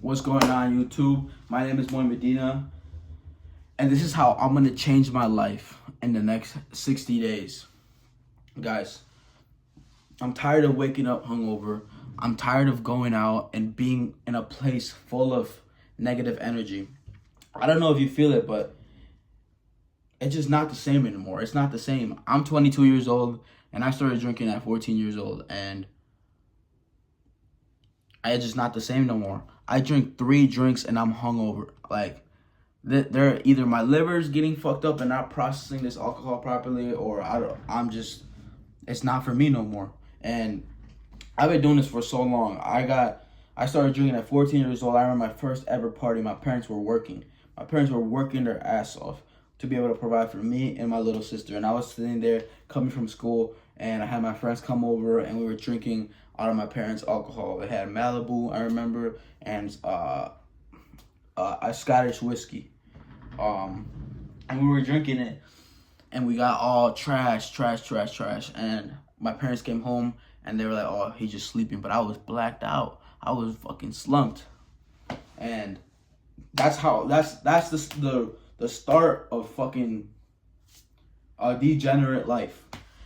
What's going on, YouTube? My name is Moy Medina, and this is how I'm gonna change my life in the next 60 days. Guys, I'm tired of waking up hungover. I'm tired of going out and being in a place full of negative energy. I don't know if you feel it, but it's just not the same anymore. It's not the same. I'm 22 years old, and I started drinking at 14 years old, and it's just not the same no more. I drink 3 drinks and I'm hungover. Like, they're either my liver's getting fucked up and not processing this alcohol properly, or I'm just, it's not for me no more. And I've been doing this for so long. I started drinking at 14 years old. I remember my first ever party. My parents were working. My parents were working their ass off to be able to provide for me and my little sister. And I was sitting there coming from school, and I had my friends come over, and we were drinking out of my parents' alcohol. It had Malibu, I remember, and a Scottish whiskey. And we were drinking it, and we got all trash. And my parents came home, and they were like, "Oh, he's just sleeping." But I was blacked out. I was fucking slumped, and that's the start of fucking a degenerate life.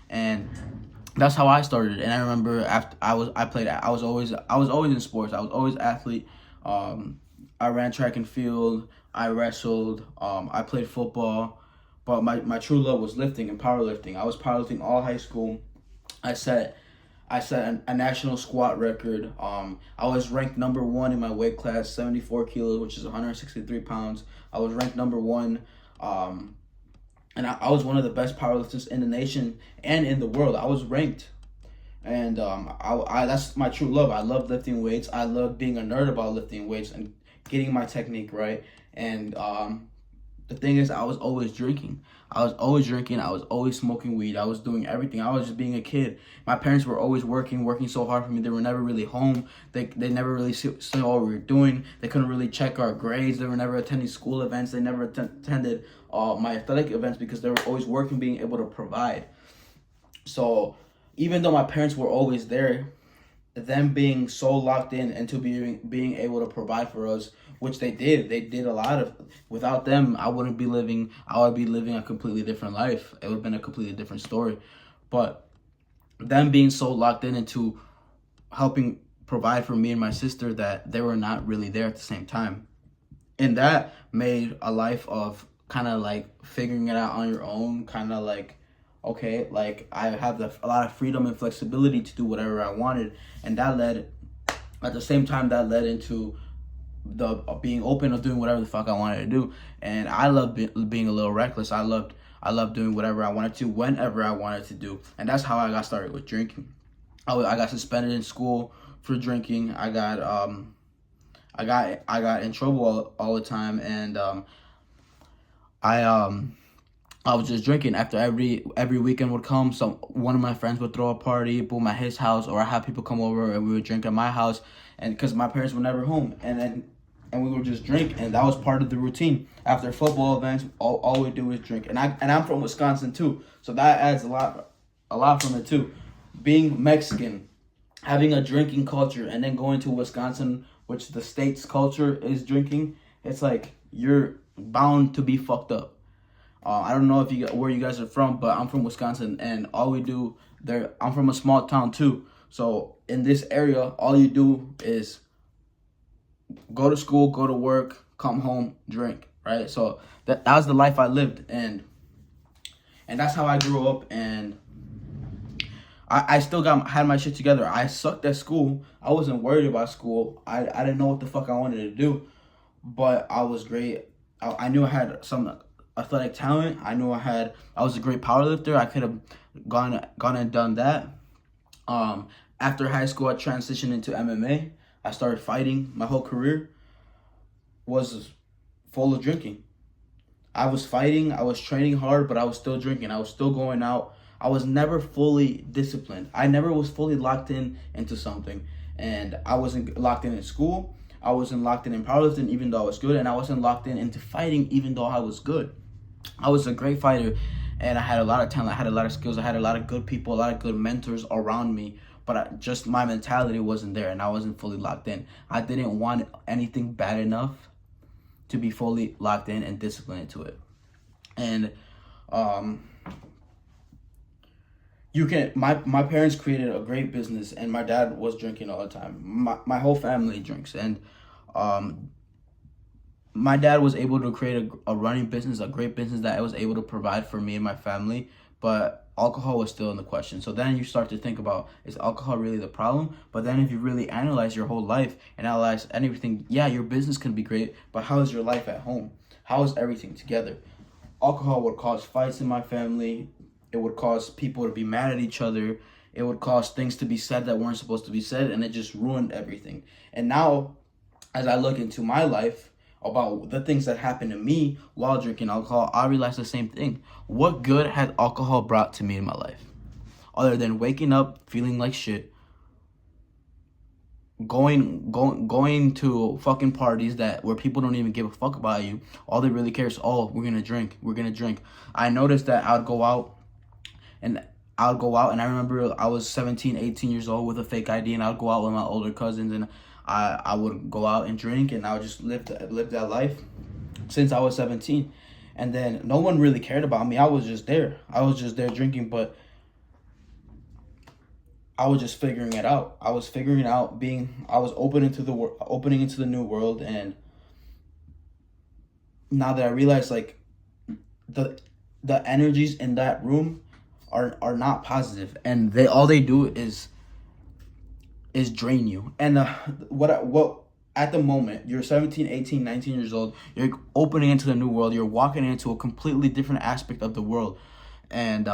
And that's how I started. And I remember after I was always in sports. I was always athlete. I ran track and field. I wrestled. I played football. But my true love was lifting and powerlifting. I was powerlifting all high school. I set a national squat record. I was ranked number 1 in my weight class, 74 kilos, which is 163 pounds. I was ranked number 1. And I was one of the best powerlifters in the nation and in the world. I was ranked. And I that's my true love. I love lifting weights. I love being a nerd about lifting weights and getting my technique right. And the thing is, I was always drinking. I was always smoking weed. I was doing everything. I was just being a kid. My parents were always working so hard for me. They were never really home. They never really saw what we were doing. They couldn't really check our grades. They were never attending school events. They never attended my athletic events because they were always working, being able to provide. So even though my parents were always there, them being so locked in into being able to provide for us, which they did a lot of. Without them, I would be living a completely different life. It would have been a completely different story. But them being so locked in into helping provide for me and my sister, that they were not really there at the same time. And that made a life of kind of like figuring it out on your own, kind of like, okay, like I have a lot of freedom and flexibility to do whatever I wanted. And that led into the being open of doing whatever the fuck I wanted to do. And I love being a little reckless. I loved doing whatever I wanted to, whenever I wanted to do. And that's how I got started with drinking. I got suspended in school for drinking. I got in trouble all the time. And I was just drinking. After every weekend would come, one of my friends would throw a party, boom, at his house, or I have people come over and we would drink at my house, and because my parents were never home, and we would just drink, and that was part of the routine. After football events, all we do is drink, and I'm from Wisconsin too, so that adds a lot from it too. Being Mexican, having a drinking culture, and then going to Wisconsin, which the state's culture is drinking, it's like you're bound to be fucked up. I don't know where you guys are from, but I'm from Wisconsin, and all we do there, I'm from a small town too. So in this area, all you do is go to school, go to work, come home, drink, right? So that was the life I lived, and that's how I grew up. And I still had my shit together. I sucked at school. I wasn't worried about school. I didn't know what the fuck I wanted to do, but I was great. I knew I had some athletic talent. I was a great powerlifter. I could have gone and done that. After high school, I transitioned into MMA. I started fighting. My whole career was full of drinking. I was fighting. I was training hard, but I was still drinking. I was still going out. I was never fully disciplined. I never was fully locked into something. And I wasn't locked in school. I wasn't locked in powerlifting, even though I was good. And I wasn't locked into fighting, even though I was good. I was a great fighter, and I had a lot of talent. I had a lot of skills. I had a lot of good people, a lot of good mentors around me. but just my mentality wasn't there, and I wasn't fully locked in. I didn't want anything bad enough to be fully locked in and disciplined into it. And you can my parents created a great business, and my dad was drinking all the time. My whole family drinks, and my dad was able to create a running business, a great business that I was able to provide for me and my family, but alcohol was still in the question. So then you start to think about, is alcohol really the problem? But then if you really analyze your whole life and analyze everything, yeah, your business can be great, but how is your life at home? How is everything together? Alcohol would cause fights in my family. It would cause people to be mad at each other. It would cause things to be said that weren't supposed to be said, and it just ruined everything. And now, as I look into my life, about the things that happened to me while drinking alcohol, I realized the same thing. What good had alcohol brought to me in my life? Other than waking up feeling like shit, going to fucking parties where people don't even give a fuck about you. All they really care is, oh, we're gonna drink. I noticed that I'd go out and I remember I was 17, 18 years old with a fake ID, and I'd go out with my older cousins, and I would go out and drink, and I would just live that life since I was 17. And then no one really cared about me. I was just there drinking, but I was just figuring it out. I was opening into the new world. And now that I realize, like, the energies in that room are not positive, and all they do is drain you. And what at the moment, you're 17, 18, 19 years old, you're opening into the new world, you're walking into a completely different aspect of the world, and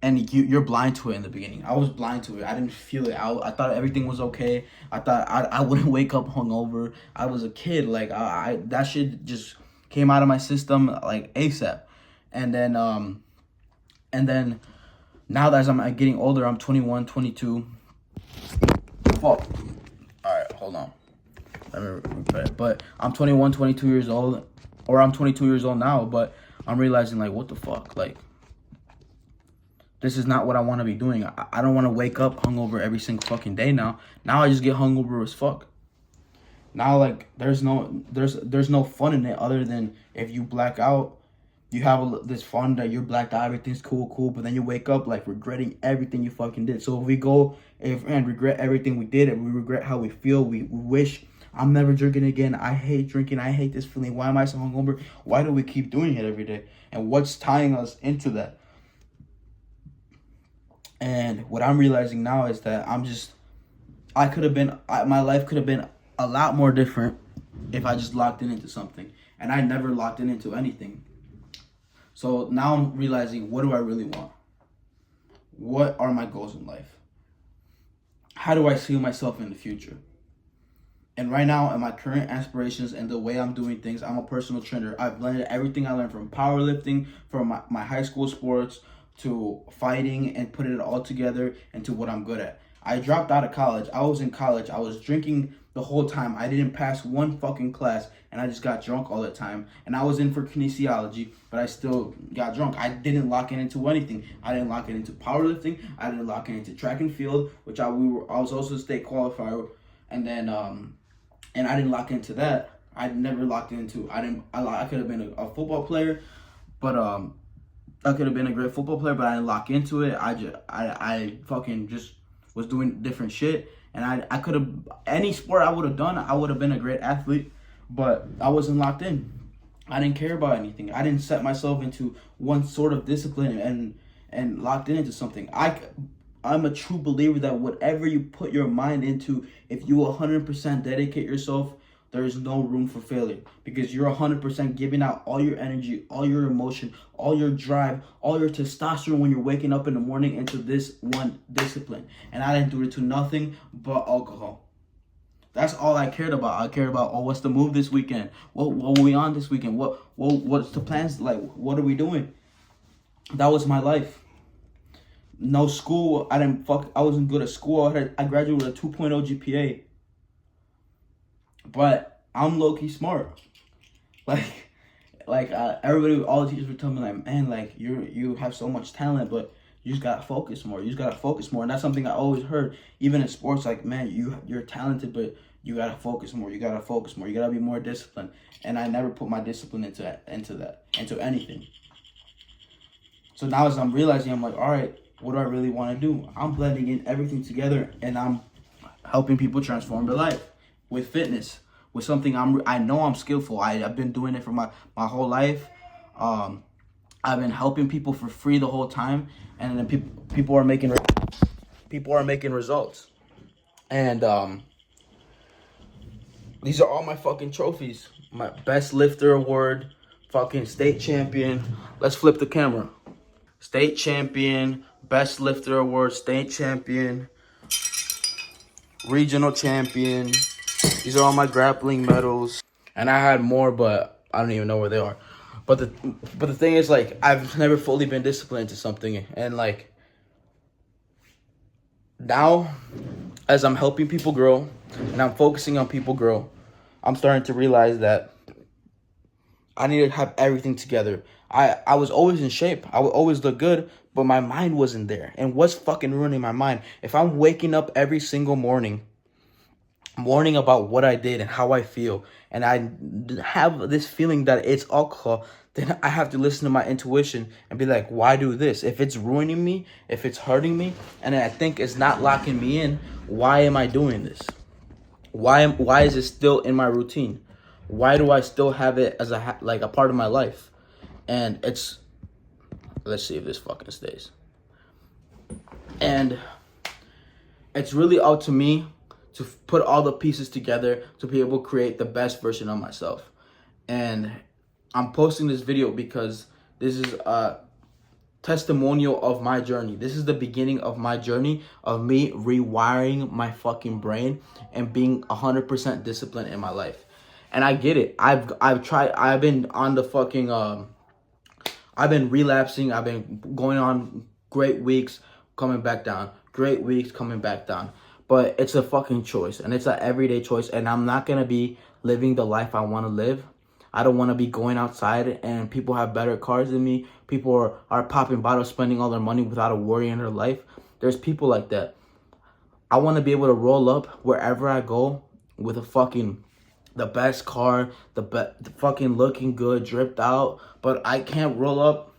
you're blind to it in the beginning. I was blind to it. I didn't feel it. I thought everything was okay. I thought I wouldn't wake up hungover. I was a kid. Like, that shit just came out of my system like ASAP. And then now that as I'm getting older, I'm 21, 22. Fuck. Alright, hold on. Let me repeat it. But I'm 21, 22 years old. Or I'm 22 years old now, but I'm realizing, like, what the fuck? Like, this is not what I want to be doing. I don't want to wake up hungover every single fucking day now. Now I just get hungover as fuck. Now, like, there's no fun in it other than if you black out, you have this fun that you're blacked out, everything's cool, but then you wake up, like, regretting everything you fucking did. So if we go and regret everything we did, and we regret how we feel, we wish, I'm never drinking again, I hate drinking, I hate this feeling, why am I so hungover? Why do we keep doing it every day? And what's tying us into that? And what I'm realizing now is that my life could have been a lot more different if I just locked into something. And I never locked into anything. So now I'm realizing, what do I really want? What are my goals in life? How do I see myself in the future? And right now, in my current aspirations and the way I'm doing things, I'm a personal trainer. I've blended everything I learned from powerlifting, from my high school sports, to fighting, and put it all together into what I'm good at. I dropped out of college. I was in college. I was drinking the whole time. I didn't pass one fucking class, and I just got drunk all the time. And I was in for kinesiology, but I still got drunk. I didn't lock in into anything. I didn't lock it into powerlifting. I didn't lock it into track and field, which I was also a state qualifier. And then and I didn't lock into that. I never locked into. I could have been a football player, but I could have been a great football player, but I didn't lock into it. I fucking just was doing different shit, and I could have, any sport I would have done, I would have been a great athlete, but I wasn't locked in. I didn't care about anything. I didn't set myself into one sort of discipline and locked into something. I'm a true believer that whatever you put your mind into, if you 100% dedicate yourself, there is no room for failure, because you're 100% giving out all your energy, all your emotion, all your drive, all your testosterone when you're waking up in the morning into this one discipline. And I didn't do it to nothing but alcohol. That's all I cared about. I cared about, oh, what's the move this weekend? What were we on this weekend? What's the plans like? What are we doing? That was my life. No school. I wasn't good at school. I graduated with a 2.0 GPA. But I'm low-key smart. Like everybody, all the teachers would tell me, like, man, like, you have so much talent, but You just gotta focus more. You just gotta focus more. And that's something I always heard, even in sports, like, man, you're talented, but you gotta focus more. You gotta focus more. You gotta be more disciplined. And I never put my discipline into anything. So now as I'm realizing, I'm like, all right, what do I really want to do? I'm blending in everything together, and I'm helping people transform their life with fitness, with something I know I'm skillful. I've been doing it for my whole life. I've been helping people for free the whole time, and then people are making results. And these are all my fucking trophies. My best lifter award, fucking state champion. Let's flip the camera. State champion, best lifter award, state champion, regional champion. These are all my grappling medals. And I had more, but I don't even know where they are. But the thing is, like, I've never fully been disciplined to something. And, like, now, as I'm helping people grow and I'm focusing on people grow, I'm starting to realize that I need to have everything together. I was always in shape. I would always look good, but my mind wasn't there. And what's fucking ruining my mind? If I'm waking up every single morning about what I did and how I feel, and I have this feeling that it's alcohol, then I have to listen to my intuition and be like, why do this? If it's ruining me, if it's hurting me, and I think it's not locking me in, why am I doing this? Why is it still in my routine? Why do I still have it as a part of my life? And let's see if this fucking stays. And it's really up to me to put all the pieces together to be able to create the best version of myself. And I'm posting this video because this is a testimonial of my journey. This is the beginning of my journey of me rewiring my fucking brain and being 100% disciplined in my life. And I get it. I've been on the fucking I've been relapsing. I've been going on great weeks, coming back down. Great weeks, coming back down. But it's a fucking choice, and it's an everyday choice, and I'm not going to be living the life I want to live. I don't want to be going outside and people have better cars than me. People are popping bottles, spending all their money without a worry in their life. There's people like that. I want to be able to roll up wherever I go with the best car, the fucking looking good, dripped out. But I can't roll up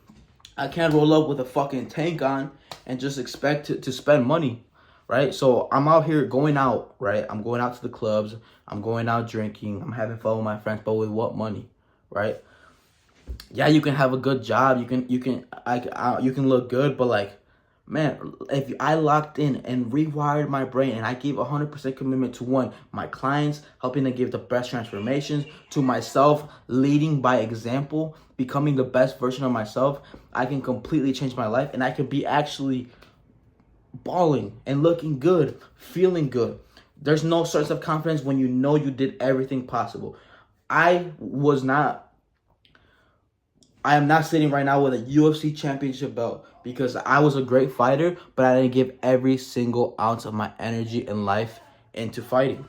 with a fucking tank on and just expect to spend money. Right? So I'm out here going out, right? I'm going out to the clubs. I'm going out drinking. I'm having fun with my friends, but with what money, right? Yeah, you can have a good job. You can look good, but like, man, if I locked in and rewired my brain and I gave 100% commitment to my clients, helping to give the best transformations, to myself, leading by example, becoming the best version of myself, I can completely change my life, and I can be actually balling and looking good, feeling good. There's no source of confidence when you know you did everything possible. I am not sitting right now with a UFC championship belt because I was a great fighter, but I didn't give every single ounce of my energy and life into fighting.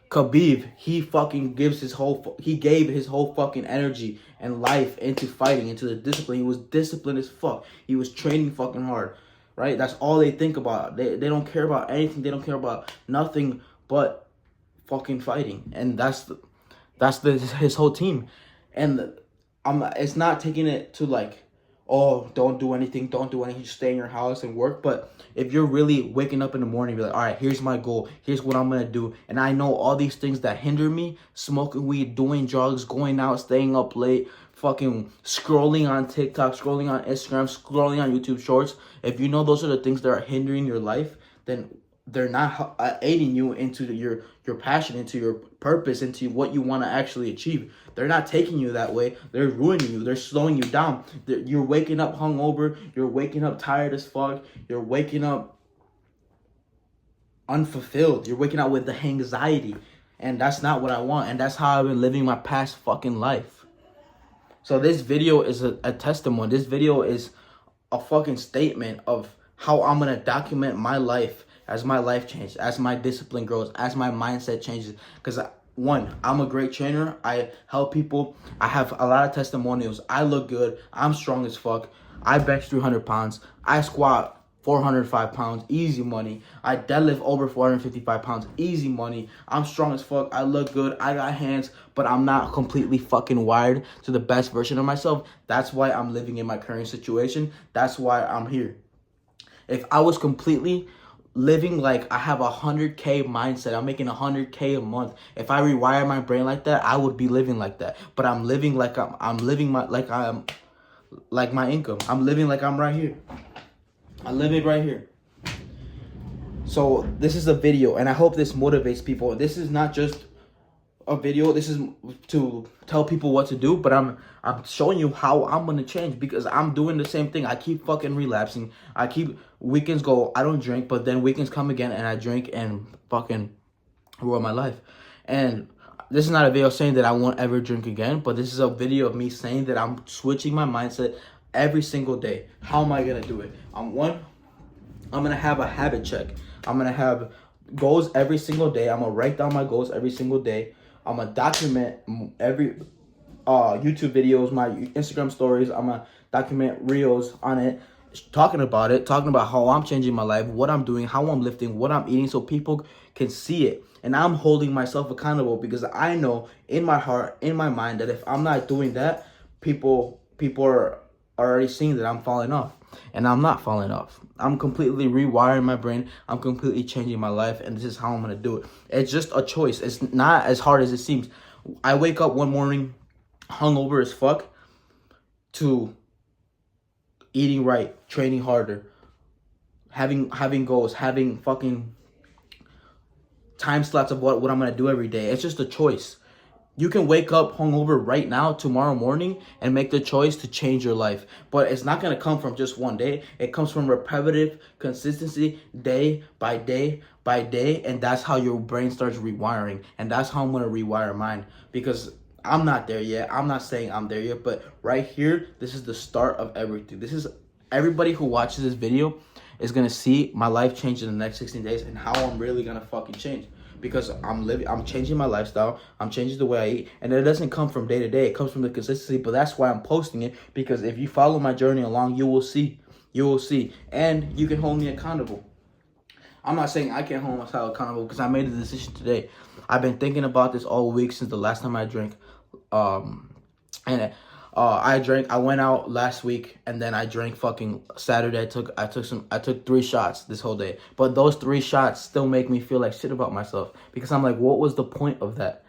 Khabib, he gave his whole fucking energy and life into fighting, into the discipline. He was disciplined as fuck. He was training fucking hard. Right? That's all they think about. They don't care about anything. They don't care about nothing but fucking fighting. And that's his whole team. And it's not taking it to like, oh, don't do anything, just stay in your house and work. But if you're really waking up in the morning, you're like, all right, here's my goal, here's what I'm gonna do, and I know all these things that hinder me: smoking weed, doing drugs, going out, staying up late, fucking scrolling on TikTok, scrolling on Instagram, scrolling on YouTube Shorts. If you know those are the things that are hindering your life, then they're not aiding you into your passion, into your purpose, into what you want to actually achieve. They're not taking you that way. They're ruining you. They're slowing you down. You're waking up hungover. You're waking up tired as fuck. You're waking up unfulfilled. You're waking up with the anxiety. And that's not what I want. And that's how I've been living my past fucking life. So this video is a testimony. This video is a fucking statement of how I'm going to document my life as my life changes, as my discipline grows, as my mindset changes. Because one, I'm a great trainer. I help people. I have a lot of testimonials. I look good. I'm strong as fuck. I bench 300 pounds. I squat 405 pounds, easy money. I deadlift over 455 pounds, easy money. I'm strong as fuck. I look good. I got hands, but I'm not completely fucking wired to the best version of myself. That's why I'm living in my current situation. That's why I'm here. If I was completely living like I have 100K mindset, I'm making 100K a month. If I rewire my brain like that, I would be living like that. But I'm living like I'm living my like my income. I'm living like I'm right here. I live it right here. So this is a video, and I hope this motivates people. This is not just a video. This is to tell people what to do, but I'm showing you how I'm gonna change, because I'm doing the same thing. I keep fucking relapsing. I keep weekends go. I don't drink, but then weekends come again, and I drink and fucking ruin my life. And this is not a video saying that I won't ever drink again, but this is a video of me saying that I'm switching my mindset every single day. How am I gonna do it? I'm gonna have a habit check. I'm gonna have goals every single day. I'm gonna write down my goals every single day. I'm gonna document every YouTube videos, my Instagram stories. I'm gonna document reels on it, talking about how I'm changing my life, what I'm doing, how I'm lifting, what I'm eating, so people can see it. And I'm holding myself accountable, because I know in my heart, in my mind, that if I'm not doing that, people are already seeing that I'm falling off. And I'm not falling off. I'm completely rewiring my brain. I'm completely changing my life, and this is how I'm gonna do it. It's just a choice. It's not as hard as it seems. I wake up one morning hungover as fuck, to eating right, training harder, having goals, having fucking time slots of what I'm gonna do every day. It's just a choice. You can wake up hungover right now, tomorrow morning, and make the choice to change your life. But it's not going to come from just one day. It comes from repetitive consistency, day by day by day. And that's how your brain starts rewiring. And that's how I'm going to rewire mine. Because I'm not there yet. I'm not saying I'm there yet. But right here, this is the start of everything. This is everybody who watches this video is going to see my life change in the next 16 days and how I'm really going to fucking change. Because I'm changing my lifestyle, I'm changing the way I eat, and it doesn't come from day to day. It comes from the consistency. But that's why I'm posting it, because if you follow my journey along, you will see, and you can hold me accountable. I'm not saying I can't hold myself accountable, because I made a decision today. I've been thinking about this all week since the last time I drank, I went out last week, and then I drank fucking Saturday. I took 3 shots this whole day. But those 3 shots still make me feel like shit about myself, because I'm like, what was the point of that?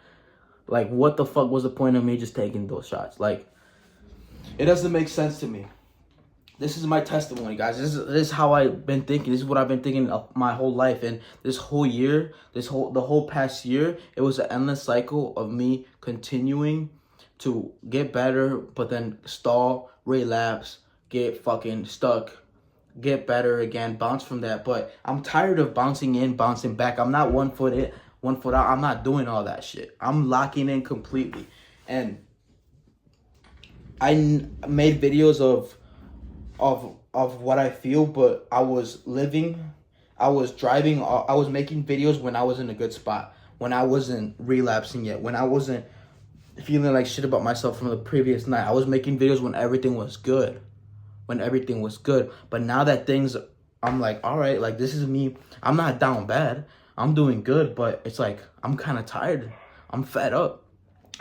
Like, what the fuck was the point of me just taking those shots? Like, it doesn't make sense to me. This is my testimony, guys. This is how I've been thinking. This is what I've been thinking of my whole life. And this whole year, the whole past year, it was an endless cycle of me continuing to get better, but then stall, relapse, get fucking stuck, get better again, bounce from that. But I'm tired of bouncing in, bouncing back. I'm not 1 foot in, 1 foot out. I'm not doing all that shit. I'm locking in completely. And I made videos of what I feel, but I was living, I was driving, I was making videos when I was in a good spot, when I wasn't relapsing yet, when I wasn't feeling like shit about myself from the previous night. I was making videos when everything was good. But now that I'm like, all right, like, this is me. I'm not down bad. I'm doing good, but it's like, I'm kind of tired. I'm fed up.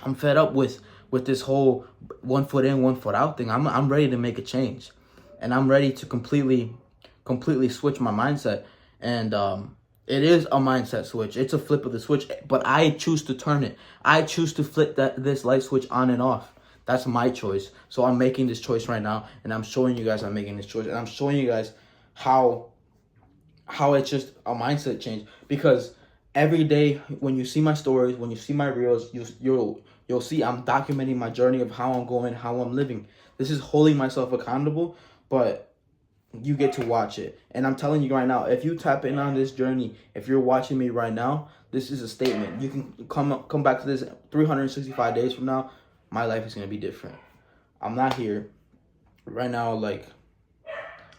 I'm fed up with this whole 1 foot in, 1 foot out thing. I'm ready to make a change, and I'm ready to completely switch my mindset. And it is a mindset switch. It's a flip of the switch, but I choose to turn it. I choose to flip this light switch on and off. That's my choice. So I'm making this choice right now, and I'm showing you guys I'm making this choice, and I'm showing you guys how it's just a mindset change. Because every day when you see my stories, when you see my reels, you'll see I'm documenting my journey of how I'm going, how I'm living. This is holding myself accountable, but you get to watch it. And I'm telling you right now, if you tap in on this journey, if you're watching me right now, this is a statement. You can come back to this 365 days from now. My life is going to be different. I'm not here right now. Like,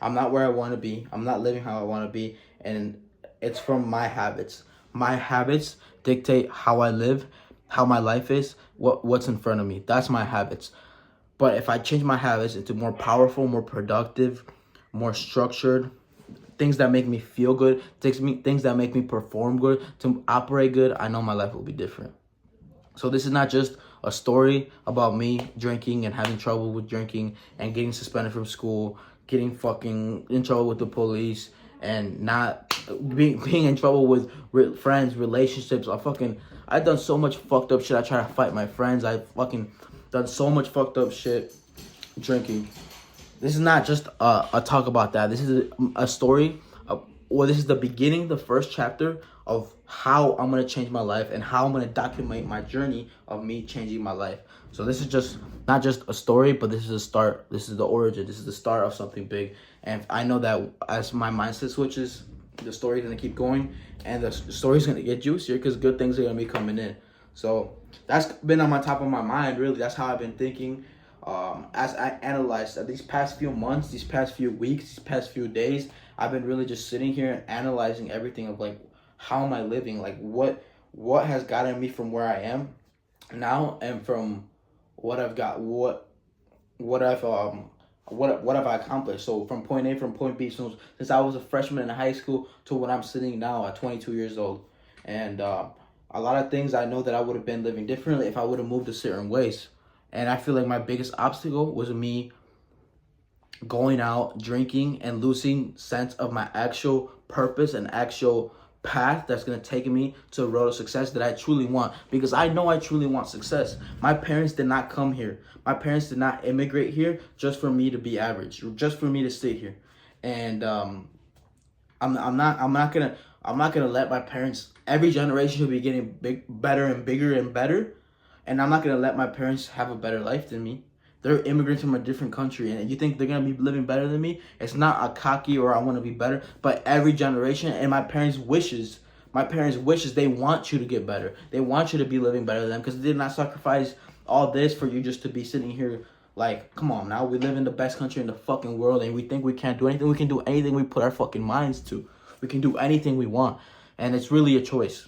I'm not where I want to be. I'm not living how I want to be. And it's from my habits. My habits dictate how I live, how my life is, what's in front of me. That's my habits. But if I change my habits into more powerful, more productive, more structured, things that make me feel good, things that make me perform good, to operate good, I know my life will be different. So this is not just a story about me drinking and having trouble with drinking and getting suspended from school, getting fucking in trouble with the police, and not being in trouble with friends, relationships. I've done so much fucked up shit. I try to fight my friends. I fucking done so much fucked up shit drinking. This is not just a talk about that. This is a story, this is the beginning, the first chapter of how I'm going to change my life and how I'm going to document my journey of me changing my life. So this is just not just a story, but this is a start. This is the origin. This is the start of something big. And I know that as my mindset switches, the story's going to keep going and the story's going to get juicier because good things are going to be coming in. So that's been on my top of my mind, really. That's how I've been thinking. As I analyzed these past few months, these past few weeks, these past few days, I've been really just sitting here and analyzing everything of like, how am I living? Like what has gotten me from where I am now and from what I've got, what have I accomplished? So from point A, from point B, since I was a freshman in high school to when I'm sitting now at 22 years old. And a lot of things I know that I would have been living differently if I would have moved a certain ways. And I feel like my biggest obstacle was me going out, drinking, and losing sense of my actual purpose and actual path that's going to take me to a road of success that I truly want. Because I know I truly want success. My parents did not come here. My parents did not immigrate here just for me to be average, just for me to sit here. And I'm not gonna let my parents. Every generation should be getting better and bigger and better. And I'm not going to let my parents have a better life than me. They're immigrants from a different country. And you think they're going to be living better than me? It's not a cocky or I want to be better. But every generation and my parents' wishes, they want you to get better. They want you to be living better than them because they did not sacrifice all this for you just to be sitting here like, come on now. We live in the best country in the fucking world and we think we can't do anything. We can do anything we put our fucking minds to. We can do anything we want. And it's really a choice.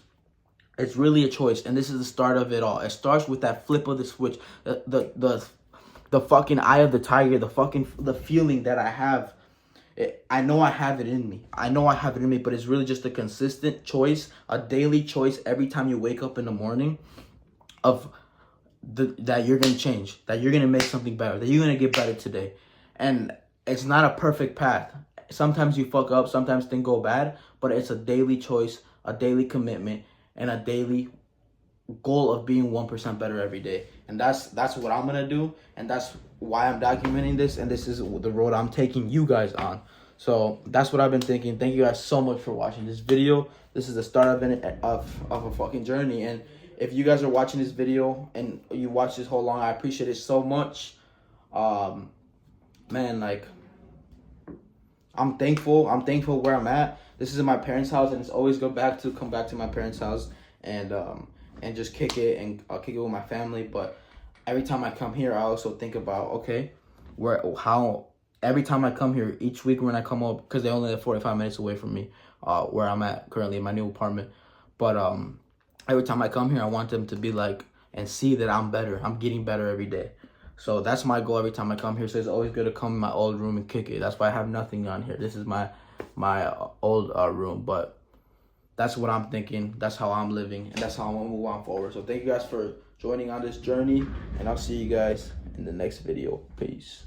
It's really a choice, and this is the start of it all. It starts with that flip of the switch, the fucking eye of the tiger, the feeling that I have. I know I have it in me. But it's really just a consistent choice, a daily choice every time you wake up in the morning of that you're gonna change, that you're gonna make something better, that you're gonna get better today. And it's not a perfect path. Sometimes you fuck up, sometimes things go bad, but it's a daily choice, a daily commitment, and a daily goal of being 1% better every day. And that's what I'm gonna do, and that's why I'm documenting this, and this is the road I'm taking you guys on. So that's what I've been thinking. Thank you guys so much for watching this video. This is the start of a fucking journey. And if you guys are watching this video and you watch this whole long, I appreciate it so much. Man, like, I'm thankful where I'm at. This is in my parents' house, and it's always come back to my parents' house and just kick it with my family. But every time I come here, I also think about, okay, every time I come here, each week when I come up, because they only live 45 minutes away from me, where I'm at currently in my new apartment. But every time I come here, I want them to be like and see that I'm better. I'm getting better every day. So that's my goal every time I come here. So it's always good to come in my old room and kick it. That's why I have nothing on here. This is my old room. But that's what I'm thinking. That's how I'm living. And that's how I'm going to move on forward. So thank you guys for joining on this journey. And I'll see you guys in the next video. Peace.